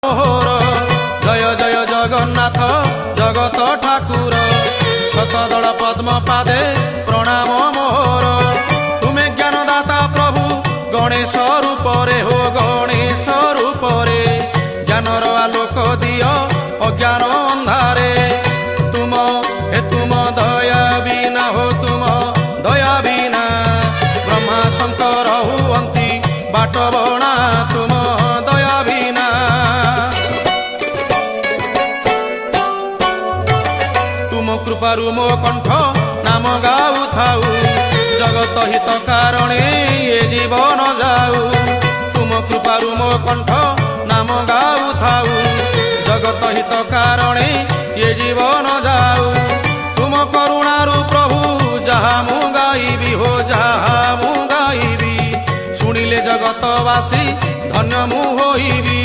মোহর জয় জয় জগন্নাথ জগত ঠাকুর শতদল পদ্ম পাদে প্রণাম মোহর তুমি জ্ঞানদাতা প্রভু গণেশ রূপরে হো গণেশ রূপরে জ্ঞানর আলোক দিও অজ্ঞান ଅନ୍ଧାରେ তুম দয়া বিনা হো তুম দয়া বিনা ব্রহ্মা শঙ্কর হুয়ন্তি বাট বଣା তুম দয়া বিনা তুম কৃপারু মো কণ্ঠ নাম গাউ থাউ জগত হিত কারণে এ জীবন যাউ তুম কৃপারু মো কণ্ঠ নাম গাউ থাউ জগত হিত কারণে এ জীবন যাউ তুম করুণারু প্রভু যাহা মু গাইবি হো যাহা মু গাইবি শুনিলে জগতবাসী ধন্য মু হইবি।